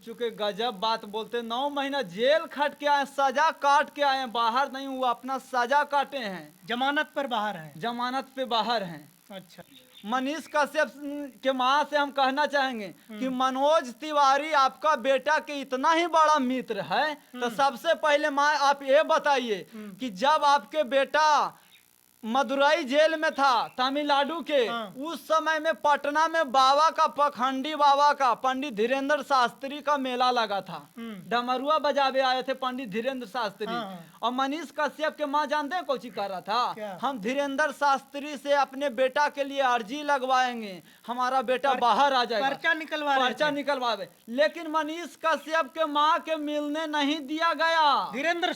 चुके, गजब बात बोलते। 9 महीना जेल खट के आए, सजा काट के आए, बाहर नहीं हुआ, अपना सजा काटे हैं, जमानत पर बाहर है। जमानत पे बाहर हैं। अच्छा। मनीष कश्यप के माँ से हम कहना चाहेंगे कि मनोज तिवारी आपका बेटा के इतना ही बड़ा मित्र है, तो सबसे पहले माँ आप ये बताइए कि जब आपके बेटा मदुरई जेल में था तमिलनाडु के, उस समय में पटना में बाबा का, पखंडी बाबा का, पंडित धीरेन्द्र शास्त्री का मेला लगा था। डमरुआ बजावे आए थे पंडित धीरेन्द्र शास्त्री। और मनीष कश्यप के माँ जानते हैं कौची कर रहा था? क्या? हम धीरेन्द्र शास्त्री से अपने बेटा के लिए अर्जी लगवाएंगे, हमारा बेटा बाहर आ जाएगा, पर्चा निकलवावे। लेकिन मनीष कश्यप के माँ के मिलने नहीं दिया गया धीरेन्द्र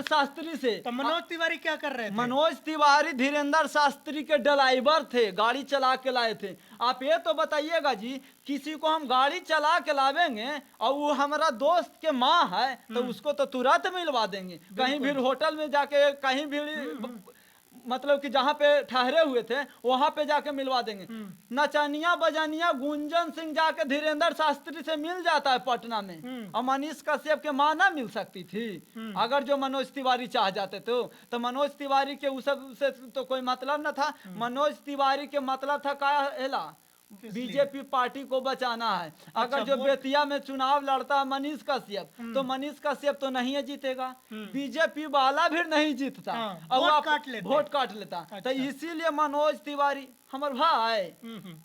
शास्त्री से। तो मनोज तिवारी क्या कर रहे थे? मनोज तिवारी धीरेन्द्र शास्त्री के ड्राइवर थे, गाड़ी चला के लाए थे। आप ये तो बताइएगा जी, किसी को हम गाड़ी चला के लावेंगे और वो हमारा दोस्त के माँ है तो उसको तो तुरंत मिलवा देंगे। कहीं भी होटल में जाके, कहीं भी मतलब कि जहाँ पे ठहरे हुए थे वहां पे जाके मिलवा देंगे। नचनिया बजानिया गुंजन सिंह जाके धीरेन्द्र शास्त्री से मिल जाता है पटना में, और मनीष कश्यप के माँ ना मिल सकती थी? अगर जो मनोज तिवारी चाह जाते तो मनोज तिवारी के उससे तो कोई मतलब न था। मनोज तिवारी के मतलब था का हेला, बीजेपी पार्टी को बचाना है। अगर जो बेतिया में चुनाव लड़ता है मनीष कश्यप, तो मनीष कश्यप तो नहीं है जीतेगा, बीजेपी वाला भी नहीं जीतता, और वोट काट लेता। तो इसीलिए मनोज तिवारी हमर भाई,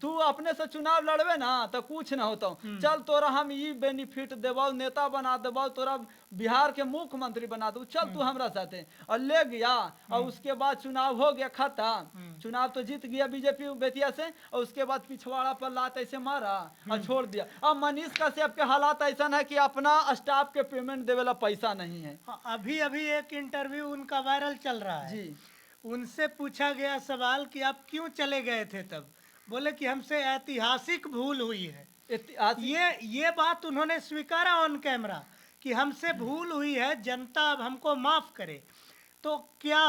तू अपने से चुनाव लड़वे ना तो कुछ ना होता। चल तोरा हम ये बेनिफिट देबो, नेता बना देबो, तोरा बिहार के मुख्यमंत्री बना दो, चल तू हमरा साथे। और ले गया, और उसके बाद चुनाव हो गया खत्म। चुनाव तो जीत गया बीजेपी बेतिया से, और उसके बाद पिछवाड़ा पर लात ऐसे मारा और छोड़ दिया। अब मनीष कश्यप के हालात ऐसा है कि अपना स्टाफ के पेमेंट देवेला पैसा नहीं है। अभी अभी एक इंटरव्यू उनका वायरल चल रहा है जी। उनसे पूछा गया सवाल कि आप क्यों चले गए थे तब, बोले कि हमसे ऐतिहासिक भूल हुई है। ये बात उन्होंने स्वीकारा ऑन कैमरा कि हमसे भूल हुई है, जनता अब हमको माफ करे। तो क्या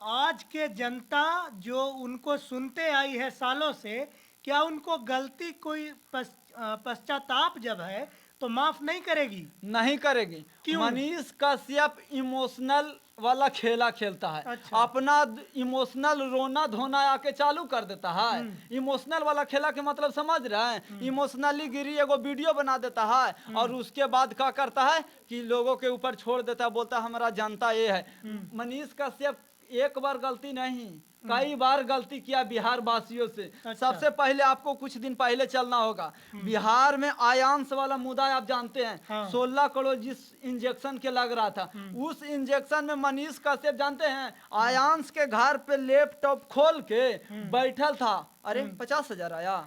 आज के जनता जो उनको सुनते आई है सालों से, क्या उनको गलती कोई पश्चाताप जब है तो माफ नहीं करेगी? नहीं करेगी। क्यों? मनीष कश्यप इमोशनल वाला खेला खेलता है। अच्छा। अपना इमोशनल रोना धोना आके चालू कर देता है। इमोशनल वाला खेला के मतलब समझ रहे हैं? इमोशनली गिरी एगो वीडियो बना देता है और उसके बाद क्या करता है कि लोगों के ऊपर छोड़ देता है, बोलता है हमारा जनता ये है। मनीष कश्यप एक बार गलती नहीं, कई बार गलती किया बिहार वासियों से। अच्छा। सबसे पहले आपको कुछ दिन पहले चलना होगा, बिहार में आयांश वाला मुद्दा आप जानते हैं। हाँ। 16 करोड़ जिस इंजेक्शन के लग रहा था, उस इंजेक्शन में मनीष कश्यप जानते हैं आयांश के घर पे लैपटॉप खोल के बैठल था। अरे 50,000 आया,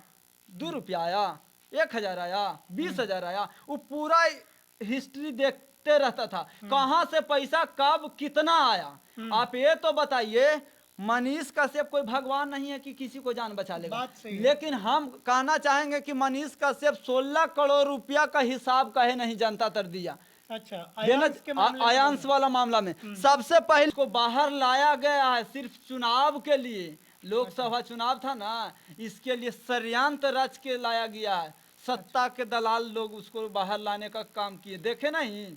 2 रुपया आया, 1,000 आया, 20,000 आया, वो पूरा हिस्ट्री देखते रहता था, कहाँ से पैसा कब कितना आया। आप ये तो बताइए, मनीष कश्यप कोई भगवान नहीं है कि किसी को जान बचा लेगा। लेकिन हम कहना चाहेंगे कि मनीष कश्यप 16 करोड़ रुपया का हिसाब कहे नहीं जनता तर दिया। अच्छा, आयांश वाला मामला में सबसे पहले को बाहर लाया गया है सिर्फ चुनाव के लिए। लोकसभा चुनाव था ना, इसके लिए षड्यंत्र रच के लाया गया है। सत्ता के दलाल लोग उसको बाहर लाने का काम किए, देखे नहीं?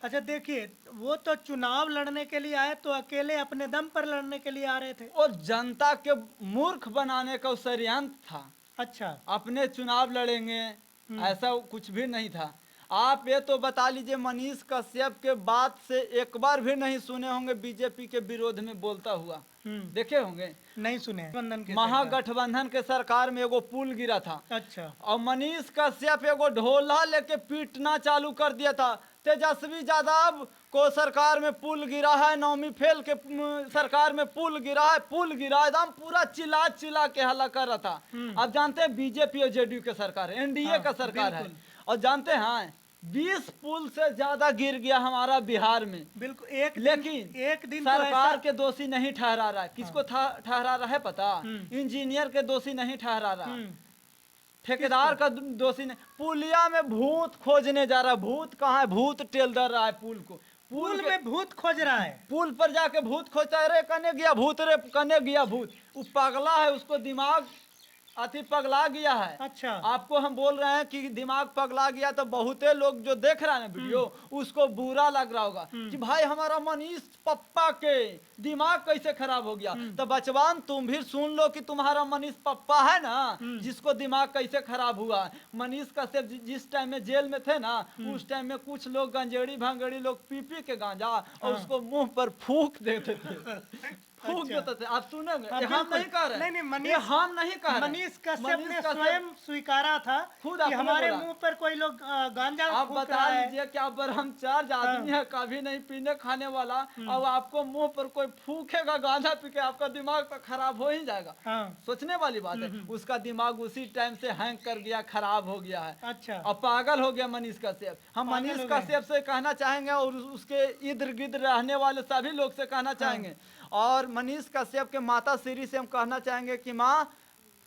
अच्छा देखिए, वो तो चुनाव लड़ने के लिए आए तो अकेले अपने दम पर लड़ने के लिए आ रहे थे, और जनता के मूर्ख बनाने का षड्यंत्र था। अच्छा, अपने चुनाव लड़ेंगे ऐसा कुछ भी नहीं था। आप ये तो बता लीजिए, मनीष कश्यप के बात से एक बार भी नहीं सुने होंगे बीजेपी के विरोध में बोलता हुआ, देखे होंगे? नहीं सुने। महागठबंधन के सरकार में एगो पुल गिरा था। अच्छा, और मनीष कश्यप एगो ढोला लेके पीटना चालू कर दिया था। तेजस्वी यादव को सरकार में पुल गिरा है, नौमी फेल के सरकार में पुल गिरा है, पुल गिरा, एकदम पूरा चिल्ला चिल्ला के हल्ला कर रहा था। अब जानते हैं बीजेपी और जेडीयू के सरकार है, एनडीए का सरकार है, और जानते हैं 20 पुल से ज्यादा गिर गया हमारा बिहार में। बिल्कुल। लेकिन एक दिन सरकार के दोषी नहीं ठहरा रहा है। किसको ठहरा रहा है पता? इंजीनियर के दोषी नहीं ठहरा रहा, ठेकेदार का दोषी नहीं। पुलिया में भूत खोजने जा रहा है। भूत कहाँ है? भूत टेलदर रहा है पुल को, पुल में भूत खोज रहा है। पुल पर जाके भूत खोजता है, रे कने गया भूत, रे कने गया भूत। वो पगला है, उसको दिमाग अति पगला गया है। अच्छा, आपको हम बोल रहे हैं कि दिमाग पगला गया, तो बहुते लोग जो देख रहे हैं वीडियो उसको बुरा लग रहा होगा कि भाई हमारा मनीष पप्पा के दिमाग कैसे खराब हो गया। तो बचवान तुम भी सुन लो कि तुम्हारा मनीष पप्पा है ना जिसको दिमाग कैसे खराब हुआ। मनीष कश्यप जिस टाइम में जेल में थे ना, उस टाइम में कुछ लोग गंजेड़ी भांगड़ी लोग पी पी के गांजा और उसको मुंह पर फूंक देते थे, फूंक देते थे। आप सुनेंगे, ये हम नहीं कह रहे, नहीं, ये हम नहीं कह रहे। मनीष कश्यप ने स्वयं स्वीकारा था खुद कि अपने हमारे बोला। मुंह पर कोई लोग गांजा आप फूंक बता रहा है। लीजिए कि आप ब्रह्मचार्य आदमी है, कभी नहीं पीने खाने वाला, और आपको मुंह पर कोई फूकेगा गांजा पी के, आपका दिमाग तो खराब हो ही जाएगा। हाँ। सोचने वाली बात है। उसका दिमाग उसी टाइम से हैंग कर गया, खराब हो गया है। अच्छा, और पागल हो गया मनीष कश्यप। हम पागल मनीष हो गए। कश्यप से कहना चाहेंगे और उसके इर्द गिर्द रहने वाले सभी लोग से कहना चाहेंगे, और मनीष कश्यप के माता श्री से हम कहना चाहेंगे कि माँ,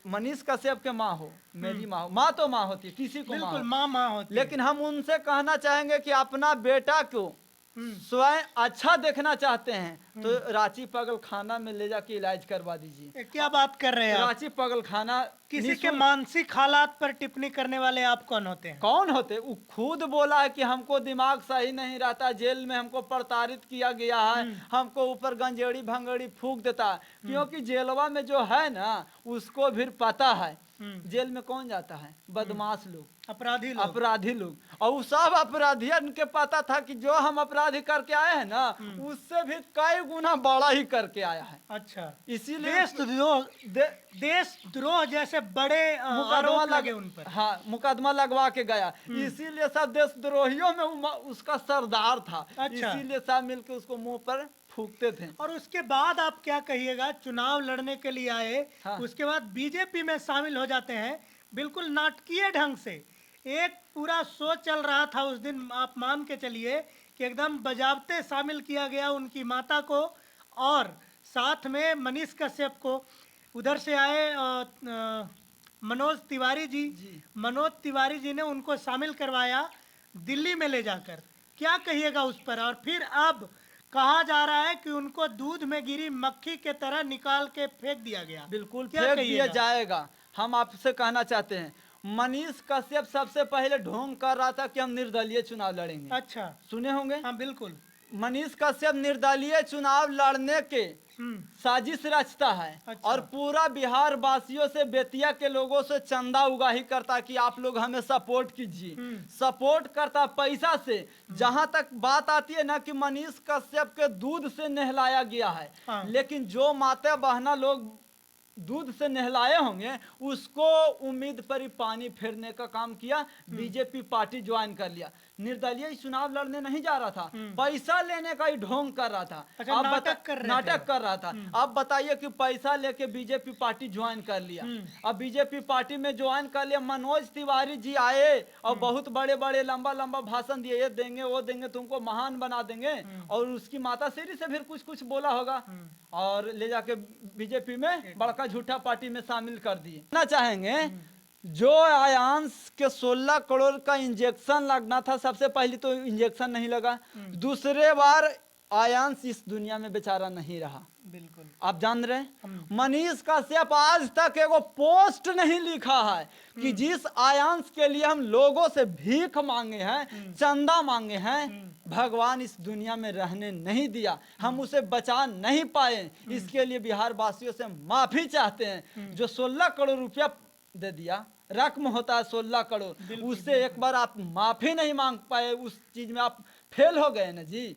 मनीष कश्यप के माँ हो, मेरी माँ हो। माँ तो माँ होती है, किसी को माँ बिल्कुल होती। माँ होती है। लेकिन हम उनसे कहना चाहेंगे कि अपना बेटा को स्वयं अच्छा देखना चाहते हैं तो रांची पगल खाना में ले जाके इलाज करवा दीजिए। ये क्या बात कर रहे हैं आप? रांची पगल खाना किसी के मानसिक हालात पर टिप्पणी करने वाले आप कौन होते हैं? कौन होते? वो खुद बोला है कि हमको दिमाग सही नहीं रहता, जेल में हमको प्रताड़ित किया गया है, हमको ऊपर गंजेड़ी भंगड़ी फूंक देता है। क्योंकि जेलवा में जो है ना उसको भी पता है जेल में कौन जाता है, बदमाश लोग, अपराधी लोग। और वो सब अपराधियन के पता था कि जो हम अपराधी करके आए हैं ना उससे भी कई गुना बड़ा ही करके आया है। अच्छा, इसीलिए देशद्रोह जैसे बड़े मुकदमा लगे उन पर। हाँ, मुकदमा लगवा के गया। इसीलिए सब देशद्रोहियों में उसका सरदार था। अच्छा। इसीलिए सब मिलके उसको मुंह पर फूकते थे। और उसके बाद आप क्या कहिएगा, चुनाव लड़ने के लिए आए, हाँ। उसके बाद बीजेपी में शामिल हो जाते हैं बिल्कुल नाटकीय ढंग से। एक पूरा शो चल रहा था उस दिन, आप मान के चलिए कि एकदम बजाबते शामिल किया गया उनकी माता को और साथ में मनीष कश्यप को। उधर से आए मनोज तिवारी जी, मनोज तिवारी जी ने उनको शामिल करवाया दिल्ली में ले जाकर। क्या कहिएगा उस पर? और फिर अब कहा जा रहा है कि उनको दूध में गिरी मक्खी के तरह निकाल के फेंक दिया गया। बिल्कुल फेंक दिया जाएगा। हम आपसे कहना चाहते हैं, मनीष कश्यप सबसे पहले ढोंग कर रहा था कि हम निर्दलीय चुनाव लड़ेंगे। अच्छा, सुने होंगे? हाँ बिल्कुल। मनीष कश्यप निर्दलीय चुनाव लड़ने के साजिश रचता है। अच्छा। और पूरा बिहार वासियों से, बेतिया के लोगों से चंदा उगाही करता कि आप लोग हमें सपोर्ट कीजिए। सपोर्ट करता पैसा से। जहां तक बात आती है ना कि मनीष कश्यप के दूध से नहलाया गया है। हाँ। लेकिन जो माता बहना लोग दूध से नहलाए होंगे उसको उम्मीद पर ही पानी फेरने का काम किया। बीजेपी पार्टी ज्वाइन कर लिया। निर्दलीय चुनाव लड़ने नहीं जा रहा था, पैसा लेने का ही ढोंग कर रहा था। अच्छा, अब नाटक कर रहा था। अब बताइए कि पैसा लेके बीजेपी पार्टी ज्वाइन कर लिया। अब बीजेपी पार्टी में ज्वाइन कर लिया। मनोज तिवारी जी आए और बहुत बड़े बड़े लंबा लंबा भाषण दिए, ये देंगे वो देंगे, तुमको महान बना देंगे। और उसकी माता श्री से फिर कुछ कुछ बोला होगा और ले जाके बीजेपी में बड़का झूठा पार्टी में शामिल कर दिए। ना चाहेंगे जो आयांश के 16 करोड़ का इंजेक्शन लगना था, सबसे पहले तो इंजेक्शन नहीं लगा। दूसरे बार आयांश इस दुनिया में बेचारा नहीं रहा। बिल्कुल आप जान रहे हैं, मनीष कश्यप आज तक एगो पोस्ट नहीं लिखा है कि जिस आयांश के लिए हम लोगों से भीख मांगे हैं, चंदा मांगे हैं, भगवान इस दुनिया में रहने नहीं दिया, हम उसे बचा नहीं पाए। इसके लिए बिहार वासियों से माफी चाहते हैं। जो 16 करोड़ रुपया दे दिया, रकम होता है 16 करोड़, उससे एक बार आप माफी नहीं मांग पाए, उस चीज में आप फेल हो गए ना जी।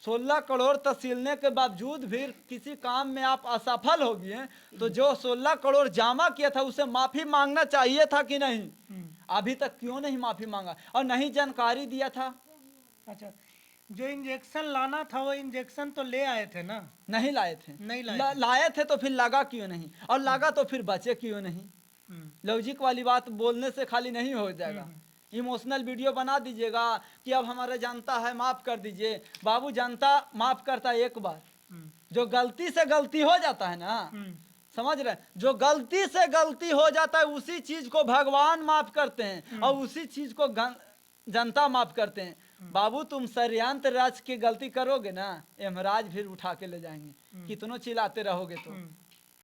16 करोड़ तहसीलने के बावजूद भी किसी काम में आप असफल हो गए, तो जो 16 करोड़ जमा किया था उसे माफी मांगना चाहिए था कि नहीं? अभी तक क्यों नहीं माफी मांगा और नहीं जानकारी दिया था? अच्छा, जो इंजेक्शन लाना था वो इंजेक्शन तो ले आए थे ना? नहीं लाए थे। नहीं लाए लाए थे तो फिर लगा क्यों नहीं? और लगा तो फिर बचे क्यों नहीं? लॉजिक वाली बात बोलने से खाली नहीं हो जाएगा। इमोशनल वीडियो बना दीजिएगा कि अब हमारा जनता है, माफ कर दीजिए। बाबू, जनता माफ करता है एक बार। जो गलती से गलती हो जाता है ना, समझ रहे, जो गलती से गलती हो जाता है उसी चीज को भगवान माफ करते हैं और उसी चीज को जनता माफ करते हैं। बाबू, तुम षड्यंत्र राज की गलती करोगे ना, यमराज फिर उठा के ले जाएंगे, कितनों चिल्लाते रहोगे तो।